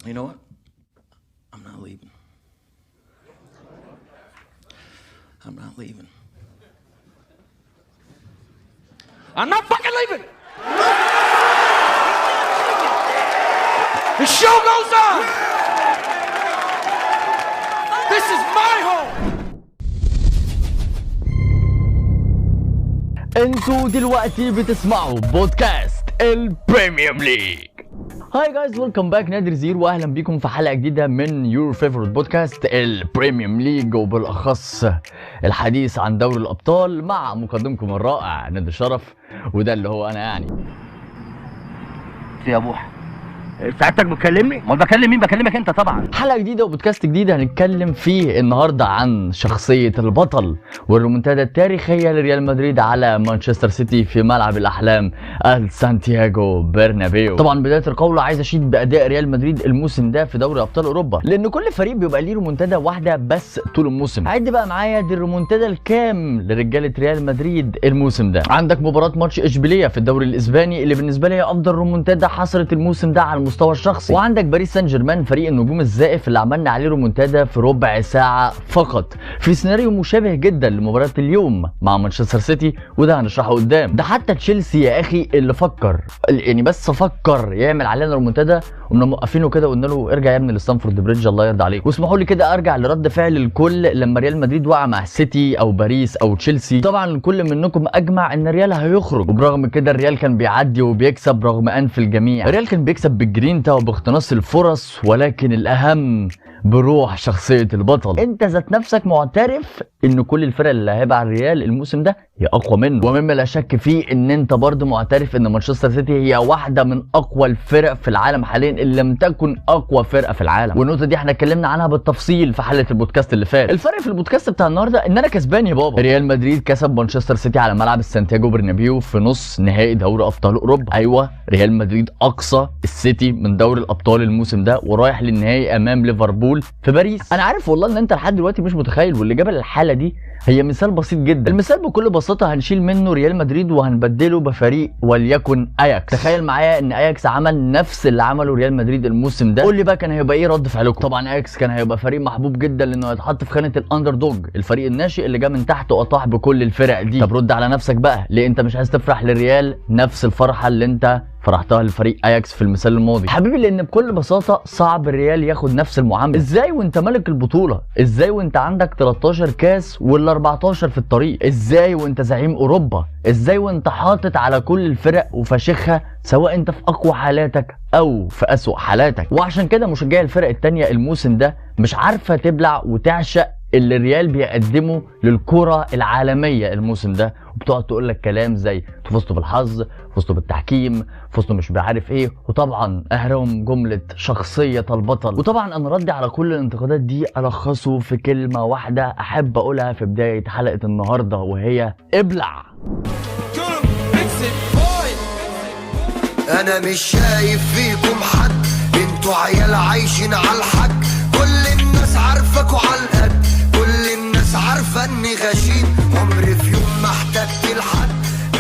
You know what? I'm not leaving. I'm not leaving. I'm not fucking leaving! The show goes on! This is my home! انتوا دلوقتي بتسمعوا بودكاست البريميوم ليج. هاي جايز، ويلكم باك، نادر زيرو، واهلا بيكم في حلقه جديده من يور فيفورت بودكاست البريميوم ليج، وبالاخص الحديث عن دوري الابطال مع مقدمكم الرائع نادر شرف، وده اللي هو انا يعني. يا بوح سعادتك بتكلمني؟ ما بكلم مين؟ بكلمك انت طبعا. حلقه جديده وبودكاست جديد هنتكلم فيه النهارده عن شخصيه البطل والريمونتادا التاريخيه لريال مدريد على مانشستر سيتي في ملعب الاحلام سانتياغو برنابيو. طبعا بدايه القول عايز اشيد باداء ريال مدريد الموسم ده في دوري ابطال اوروبا، لان كل فريق بيبقى ليه ريمونتادا واحده بس طول الموسم. عد بقى معايا دي الريمونتادا الكام لرجاله ريال مدريد الموسم ده. عندك مباراه ماتش اشبيليه في الدوري الاسباني اللي بالنسبه لي افضل ريمونتادا حصلت الموسم ده على المستوى الشخصي، وعندك باريس سان جيرمان فريق النجوم الزائف اللي عملنا عليه ريمونتادا في ربع ساعه فقط في سيناريو مشابه جدا لمباراه اليوم مع مانشستر سيتي، وده هنشرحه قدام. ده حتى تشيلسي يا اخي اللي فكر، يعني بس فكر يعمل علينا ريمونتادا، ومن موقفينه كده وقلنا له ارجع يا ابني لستانفورد بريدج الله يرضى عليك. واسمحوا لي كده ارجع لرد فعل الكل لما ريال مدريد وقع مع سيتي او باريس او تشيلسي. طبعا الكل منكم اجمع ان الريال هيخرج، وبرغم كده الريال كان بيعدي وبيكسب رغم انف الجميع. الريال كان بيكسب بالجرينتا وباقتناص الفرص، ولكن الاهم بروح شخصية البطل. انت ذات نفسك معترف ان كل الفرق اللي هيبقى على الريال الموسم ده هي اقوى منه، ومما لا شك فيه ان انت برضه معترف ان مانشستر سيتي هي واحدة من اقوى الفرق في العالم حاليا، ان لم تكن اقوى فرقة في العالم. والنقطة دي احنا اتكلمنا عنها بالتفصيل في حلقة البودكاست اللي فات. الفرق في البودكاست بتاع النهارده ان انا كسبان يا بابا. ريال مدريد كسب مانشستر سيتي على ملعب سانتياغو برنابيو في نص نهائي دوري ابطال اوروبا. ايوه، ريال مدريد اقصى السيتي من دوري الابطال الموسم ده، ورايح للنهائي امام ليفربول في باريس. انا عارف والله ان انت لحد دلوقتي مش متخيل، واللي جاب الحاله دي هي مثال بسيط جدا. المثال بكل بساطه هنشيل منه ريال مدريد وهنبدله بفريق وليكن اياكس. تخيل معايا ان اياكس عمل نفس اللي عمله ريال مدريد الموسم ده، قول لي بقى كان هيبقى ايه رد فعلكم؟ طبعا اياكس كان هيبقى فريق محبوب جدا لانه هيتحط في خانه الاندر دوج، الفريق الناشئ اللي جه من تحت وطاح بكل الفرق دي. طب رد على نفسك بقى، ليه انت مش عايز تفرح للريال نفس الفرحه اللي انت فرحتها لفريق اياكس في المثال الماضي؟ حبيبي، لان بكل بساطه صعب الريال ياخد نفس المعامله. ازاي وانت ملك البطوله؟ ازاي وانت عندك 13 كاس وال14 في الطريق؟ ازاي وانت زعيم اوروبا؟ ازاي وانت حاطط على كل الفرق وفشخها سواء انت في اقوى حالاتك او في اسوأ حالاتك؟ وعشان كده مشجعي الفرق التانية الموسم ده مش عارفه تبلع وتعشق اللي الريال بيقدمه للكرة العالمية الموسم ده، وبتقعد تقول لك كلام زي فزتوا بالحظ، فزتوا بالتحكيم، فزتوا مش بعارف ايه، وطبعا اهرهم جملة شخصية البطل. وطبعا انا ردي على كل الانتقادات دي الخصه في كلمة واحدة احب اقولها في بداية حلقة النهاردة، وهي ابلع. انا مش شايف فيكم حد، انتوا عيال عايشين على الحق، كل الناس عارفاكوا على القد، كل الناس عارفه اني غشيم، عمري في يوم ما احتجت لحد،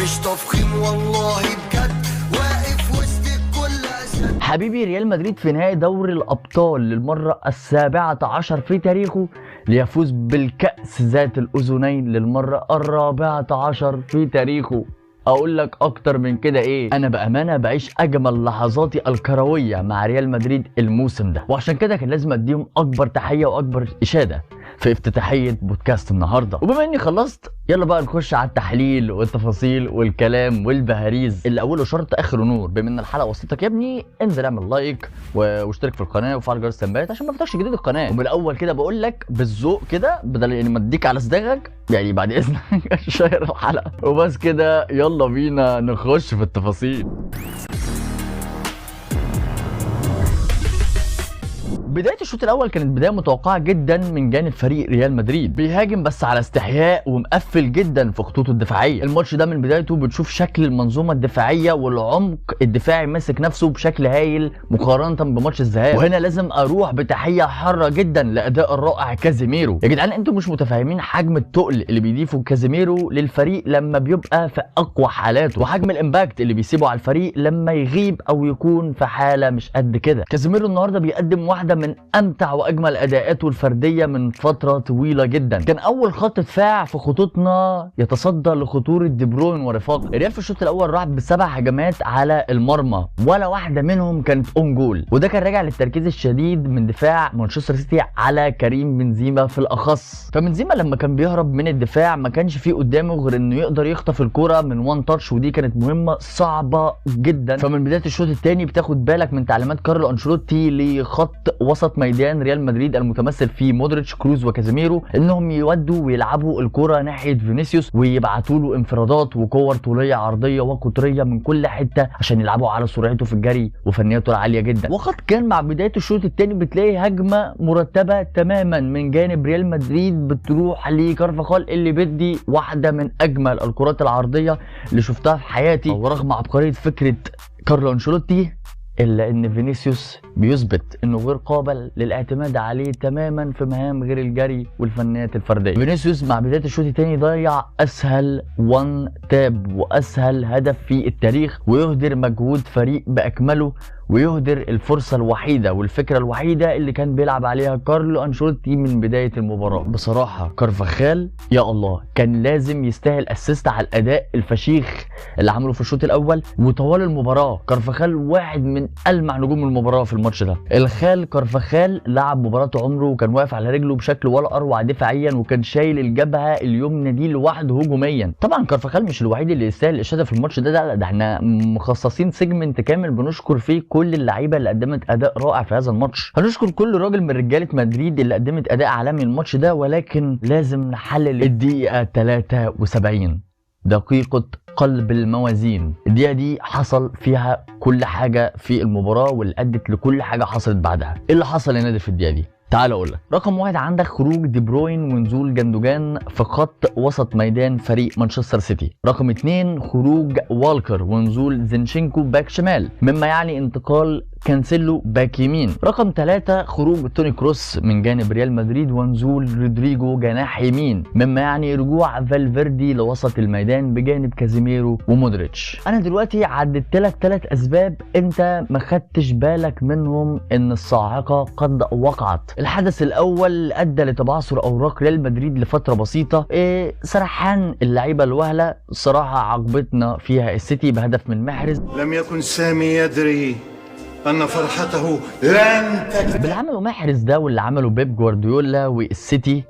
مش تفخيم والله بجد، واقف وسط الكل اسد. حبيبي، ريال مدريد في نهائي دوري الابطال للمره ال17 في تاريخه ليفوز بالكأس ذات الاذنين للمره ال14 في تاريخه. اقول لك اكتر من كده ايه؟ انا بامانه بعيش اجمل لحظاتي الكرويه مع ريال مدريد الموسم ده، وعشان كده كان لازم اديهم اكبر تحيه واكبر اشاده في افتتاحيه بودكاست النهارده. وبما اني خلصت، يلا بقى نخش على التحليل والتفاصيل والكلام والبهاريز اللي اوله شرط اخره نور. بما ان الحلقه وصلتك يا ابني، انزل اعمل لايك واشترك في القناه وفعل جرس التنبيهات عشان ما تفوتكش جديد القناه. ومن الاول كده بقول لك بالذوق كده، بدل يعني ما اديك على صداغك، يعني بعد اذنك شير الحلقه وبس كده. يلا بينا نخش في التفاصيل. بدايه الشوط الاول كانت بدايه متوقعه جدا من جانب فريق ريال مدريد، بيهاجم بس على استحياء ومقفل جدا في خطوطه الدفاعيه. الماتش ده من بدايته بتشوف شكل المنظومه الدفاعيه والعمق الدفاعي ماسك نفسه بشكل هايل مقارنه بماتش الذهاب. وهنا لازم اروح بتحيه حاره جدا لاداء الرائع كازيميرو. يا جدعان انتوا مش متفاهمين حجم التقل اللي بيضيفه كازيميرو للفريق لما بيبقى في اقوى حالاته، وحجم الامباكت اللي بيسيبه على الفريق لما يغيب او يكون في حاله مش قد كده. كازيميرو النهارده بيقدم واحده من امتع واجمل اداءاته الفرديه من فتره طويله جدا. كان اول خط دفاع في خطوطنا يتصدى لخطوره دي بروين ورفاقه. الريال في الشوط الاول راح ب7 هجمات على المرمى، ولا واحده منهم كانت اون جول، وده كان راجع للتركيز الشديد من دفاع مانشستر سيتي على كريم بنزيما في الاخص. فبنزيما لما كان بيهرب من الدفاع ما كانش فيه قدامه غير انه يقدر يخطف الكره من وان تاتش، ودي كانت مهمه صعبه جدا. فمن بدايه الشوط الثاني بتاخد بالك من تعليمات كارلو انشيلوتي لخط وسط ميدان ريال مدريد المتمثل في مودريتش كروز وكازيميرو انهم يودوا ويلعبوا الكره ناحيه فينيسيوس ويبعتوا له انفرادات وكور طوليه عرضيه وقطريه من كل حته عشان يلعبوا على سرعته في الجري وفنياته العاليه جدا. وقد كان مع بدايه الشوط الثاني بتلاقي هجمه مرتبه تماما من جانب ريال مدريد بتروح لكارفاخال اللي بيدي واحده من اجمل الكرات العرضيه اللي شفتها في حياتي. ورغم عبقريه فكره كارلو انشيلوتي الا ان فينيسيوس بيثبت انه غير قابل للاعتماد عليه تماما في مهام غير الجري والفنيات الفرديه. فينيسيوس مع بدايه الشوط الثاني ضيع اسهل وان تاب واسهل هدف في التاريخ، ويهدر مجهود فريق باكمله، ويهدر الفرصه الوحيده والفكره الوحيده اللي كان بيلعب عليها كارلو انشيلوتي من بدايه المباراه. بصراحه كارفاخال يا الله كان لازم يستاهل اسيست على الاداء الفشيخ اللي عمله في الشوط الاول وطوال المباراه. كارفاخال واحد من ألمع نجوم المباراه في الماتش ده. الخال كارفاخال لعب مباراه عمره وكان واقف على رجله بشكل ولا اروع دفاعيا، وكان شايل الجبهه اليمنى دي لوحده هجوميا. طبعا كارفاخال مش الوحيد اللي يستاهل الاشاده في الماتش ده، ده احنا مخصصين سيجمنت كامل بنشكر فيه كل اللعيبه اللي قدمت اداء رائع في هذا الماتش. هنشكر كل راجل من رجاله مدريد اللي قدمت اداء عالمي الماتش ده، ولكن لازم نحلل الدقيقه 73 دقيقه قلب الموازين. الدقيقه دي حصل فيها كل حاجه في المباراه واللي ادت لكل حاجه حصلت بعدها. ايه اللي حصل يا نادر في الدقيقه دي؟ تعال اقول لك. رقم واحد عندك خروج دي بروين ونزول جندوجان في خط وسط ميدان فريق مانشستر سيتي. رقم 2 خروج والكر ونزول زينشينكو باك شمال، مما يعني انتقال كانسيلو باك يمين. رقم 3 خروج توني كروس من جانب ريال مدريد ونزول رودريجو جناح يمين، مما يعني رجوع فالفيردي لوسط الميدان بجانب كازيميرو ومودريتش. انا دلوقتي عددت لك 3 اسباب انت ما خدتش بالك منهم ان الصاعقه قد وقعت. الحدث الاول ادى لتبعثر اوراق ريال مدريد لفتره بسيطه، سرحان اللعيبه الوهله. الصراحه عقبتنا فيها السيتي بهدف من محرز. لم يكن سامي يدري أن فرحته لن تكتمل. باللي عمله محرز ده واللي عمله بيب جوارديولا والسيتي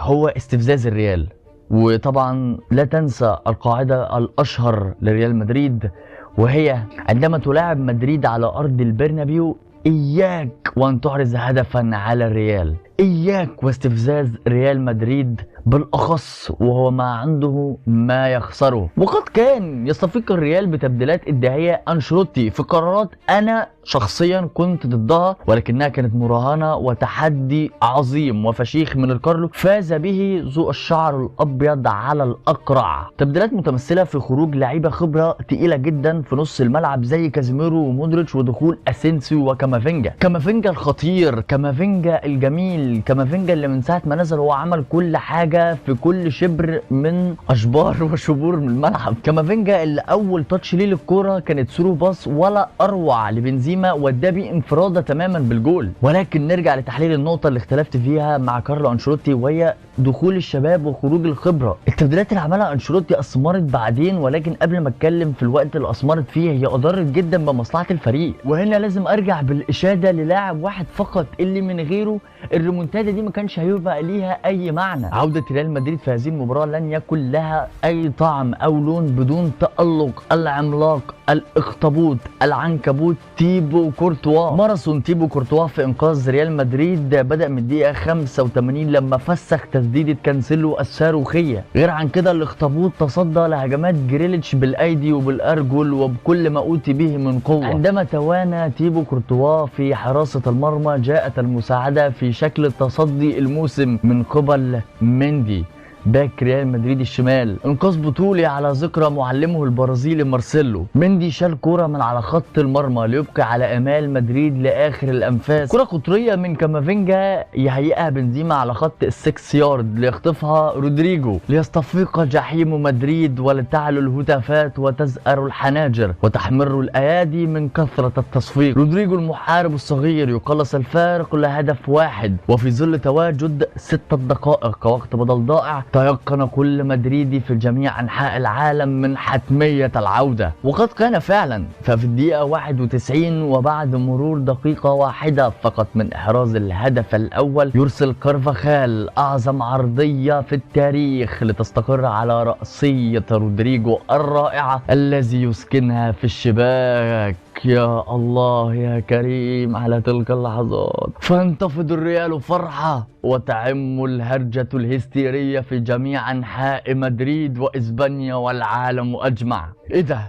هو استفزاز الريال. وطبعا لا تنسى القاعدة الأشهر لريال مدريد، وهي عندما تلاعب مدريد على أرض البرنابيو إياك وأن تحرز هدفا على الريال، إياك واستفزاز ريال مدريد بالأخص وهو ما عنده ما يخسره. وقد كان يستفيق الريال بتبديلات إدارية أنشيلوتي في قرارات أنا شخصيا كنت ضدها، ولكنها كانت مراهنة وتحدي عظيم وفشيخ من الكارلو فاز به ذو الشعر الأبيض على الأقرع. تبديلات متمثلة في خروج لعيبة خبرة تقيلة جدا في نص الملعب زي كازيميرو ومودريتش، ودخول أسينسيو وكامافينجا. كامافينجا الخطير، كامافينجا الجميل، كامافينجا اللي من ساعة ما نزل هو عمل كل حاجة في كل شبر من اشبار وشبور من الملعب. كامافينجا اللي اول تاتش ليه للكوره كانت ثرو باص ولا اروع لبنزيما وادى بيه انفراده تماما بالجول. ولكن نرجع لتحليل النقطه اللي اختلفت فيها مع كارلو انشيلوتي، وهي دخول الشباب وخروج الخبره. التبديلات اللي عملها انشيلوتي اثمرت بعدين، ولكن قبل ما اتكلم في الوقت اللي اثمرت فيه هي اضرت جدا بمصلحه الفريق. وهنا لازم ارجع بالاشاده للاعب واحد فقط اللي من غيره الريمونتادا دي ما كانش هيبقى ليها اي معنى. عوده ريال مدريد في هذه المباراه لن يكن لها اي طعم او لون بدون تألق العملاق الاخطبوط العنكبوت تيبو كورتوا. ماراثون تيبو كورتوا في انقاذ ريال مدريد بدأ من الدقيقة 85 لما فسخ تسديدة كانسيلو الصاروخية. غير عن كده الاخطبوط تصدى لهجمات جريليتش بالايدي وبالارجل وبكل ما اوتي به من قوة. عندما توانى تيبو كورتوا في حراسة المرمى جاءت المساعدة في شكل التصدي الموسم من قبل مندي باك ريال مدريد الشمال. انقاذ بطولي على ذكرى معلمه البرازيلي مارسيلو. مندي شال كرة من على خط المرمى ليبقي على امال مدريد لاخر الانفاس. كرة قطرية من كامافينجا يهيئها بنزيما على خط ال6 يارد ليخطفها رودريجو ليستفيق جحيم مدريد ولتعلو الهتافات وتزأر الحناجر وتحمر الايادي من كثرة التصفيق. رودريجو المحارب الصغير يقلص الفارق لهدف واحد، وفي ظل تواجد 6 دقائق كوقت بدل ضائع تيقن كل مدريدي في جميع أنحاء العالم من حتمية العودة، وقد كان فعلا. ففي الدقيقة 91 وبعد مرور دقيقة واحدة فقط من إحراز الهدف الأول يرسل كارفاخال أعظم عرضية في التاريخ لتستقر على رأسية رودريجو الرائعة الذي يسكنها في الشباك. يا الله يا كريم على تلك اللحظات. فانتفض الريال فرحة وتعم الهرجة الهستيرية في جميع أنحاء مدريد وإسبانيا والعالم أجمع. إيه ده؟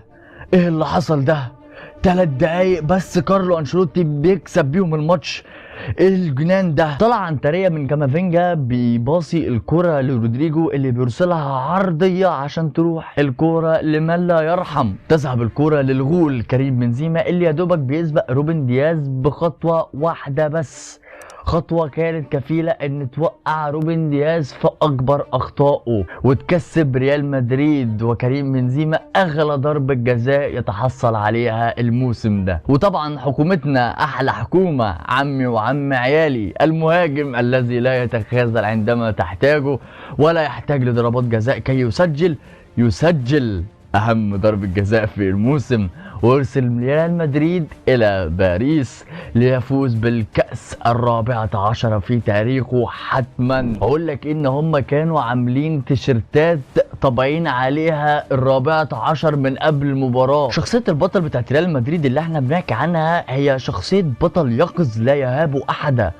إيه اللي حصل ده؟ 3 دقايق بس كارلو أنشيلوتي بيكسب بيهم الماتش. ايه الجنان ده؟ طلع عنتريه من كامافينجا بيباصي الكرة لرودريجو اللي بيرسلها عرضيه عشان تروح الكرة لمن لا يرحم. تذهب الكرة للغول كريم بنزيما اللي يا دوبك بيسبق روبن دياز بخطوه واحده بس. خطوة كانت كفيلة ان توقع روبن دياز في اكبر اخطائه وتكسب ريال مدريد وكريم بنزيما اغلى ضربة جزاء يتحصل عليها الموسم ده. وطبعا حكومتنا احلى حكومة، عمي وعم عيالي، المهاجم الذي لا يتخاذل عندما تحتاجه ولا يحتاج لضربات جزاء كي يسجل اهم ضربة جزاء في الموسم، وارسل ريال مدريد الى باريس ليفوز بالكأس 14 في تاريخه حتما. اقول لك ان هم كانوا عاملين تيشيرتات طابعين عليها 14 من قبل المباراة. شخصية البطل بتاعت ريال مدريد اللي احنا بنحكي عنها هي شخصية بطل يقظ لا يهاب احدا.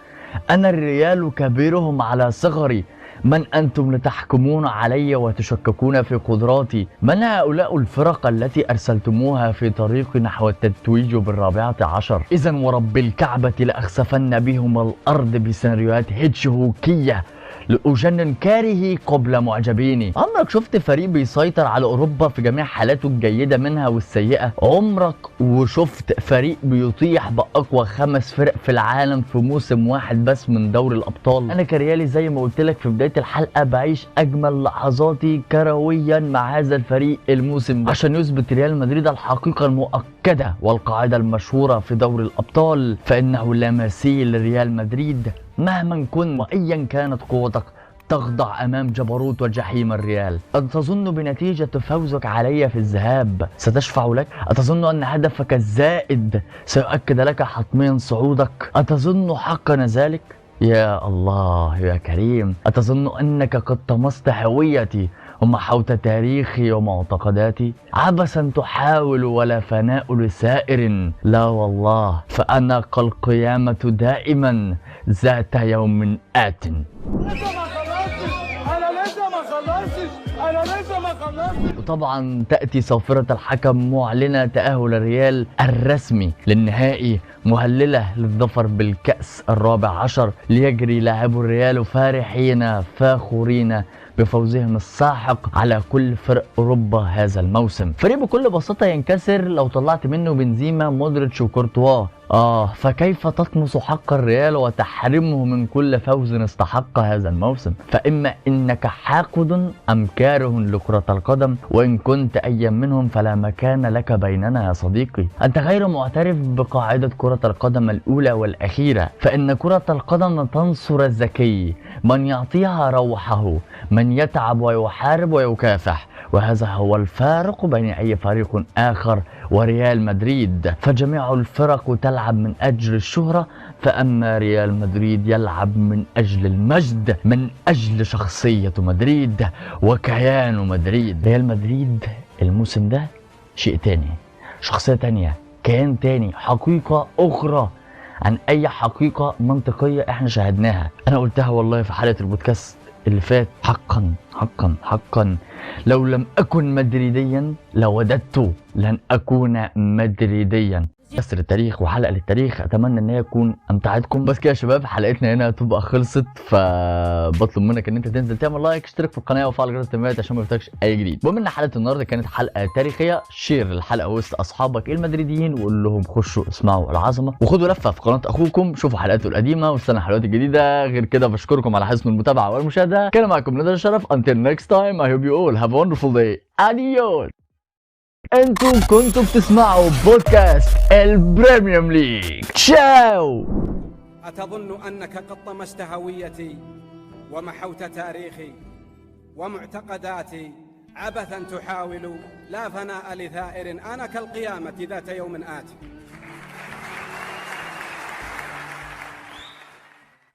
انا الريال كبيرهم على صغري، من أنتم لتحكمون علي وتشككون في قدراتي؟ من هؤلاء الفرق التي أرسلتموها في طريق نحو التتويج بال14؟ إذا ورب الكعبة لأخسفن بهم الأرض بسيناريوهات هيتشهوكية لأجنن كارهي قبل معجبيني. عمرك شفت فريق بيسيطر على أوروبا في جميع حالاته الجيدة منها والسيئة؟ عمرك وشفت فريق بيطيح بأقوى 5 فرق في العالم في موسم واحد بس من دوري الأبطال؟ أنا كريالي زي ما قلت لك في بداية الحلقة بعيش أجمل لحظاتي كرويا مع هذا الفريق الموسم ده عشان يثبت ريال مدريد الحقيقة المؤكدة والقاعدة المشهورة في دوري الأبطال، فإنه لا مثيل لريال مدريد مهما كن وأيا كانت قوتك تخضع أمام جبروت وجحيم الريال. أتظن بنتيجة فوزك علي في الذهاب ستشفع لك؟ أتظن أن هدفك الزائد سيؤكد لك حتميا صعودك؟ أتظن حقا ذلك؟ يا الله يا كريم، أتظن أنك قد طمست هويتي ومحوت تاريخي ومعتقداتي؟ عبثا تحاول ولا فناء لسائر. لا والله، فأنا كالقيامة دائما ذات يوم آت. وطبعا تأتي صافرة الحكم معلنة تأهل الريال الرسمي للنهائي، مهللة للظفر بالكأس 14 ليجري لاعبو الريال فارحين فاخرين بفوزهم الساحق على كل فرق اوروبا هذا الموسم. فريق بكل بساطه ينكسر لو طلعت منه بنزيما مودريتش وكورتوا. فكيف تطمس حق الريال وتحرمه من كل فوز استحق هذا الموسم؟ فإما إنك حاقد أم كاره لكرة القدم، وإن كنت أي منهم فلا مكان لك بيننا يا صديقي. أنت غير معترف بقاعدة كرة القدم الأولى والأخيرة، فإن كرة القدم تنصر الذكي، من يعطيها روحه، من يتعب ويحارب ويكافح، وهذا هو الفارق بين أي فريق آخر وريال مدريد. فجميع الفرق تلعب من أجل الشهرة، فأما ريال مدريد يلعب من أجل المجد، من أجل شخصية مدريد وكيان مدريد. ريال مدريد الموسم ده شيء تاني، شخصية تانية، كيان تاني، حقيقة أخرى عن أي حقيقة منطقية إحنا شاهدناها. أنا قلتها والله في حلقة البودكاست اللي فات، حقا حقا حقا لو لم أكن مدريديا لوددت لن أكون مدريديا. كسر التاريخ وحلقة للتاريخ، أتمنى إن هي تكون أمتعتكم. بس كده يا شباب حلقتنا هنا تبقى خلصت، فبطلب منك إن أنت تنزل تعمل لايك، اشترك في القناة وفعل جرس التنبيهات عشان ما يفوتكش أي جديد. بما إن حلقة النهاردة كانت حلقة تاريخية، شير الحلقة وسط أصحابك المدريديين وقول لهم خشوا اسمعوا العظمة، وخدوا لفة في قناة أخوكم شوفوا حلقاته القديمة واستنوا الحلقات الجديدة. غير كده بشكركم على حسن المتابعة والمشاهدة. كان معكم نادر الشرف. Until next time I hope you all have a wonderful day. Adios. انتوا كنتوا بتسمعوا بودكاست البريميوم ليج. تشاو. أتظن أنك قد طمست هويتي ومحوت تاريخي ومعتقداتي عبثا تحاول؟ لا فناء لثائر، أنا كالقيامة ذات يوم آتي.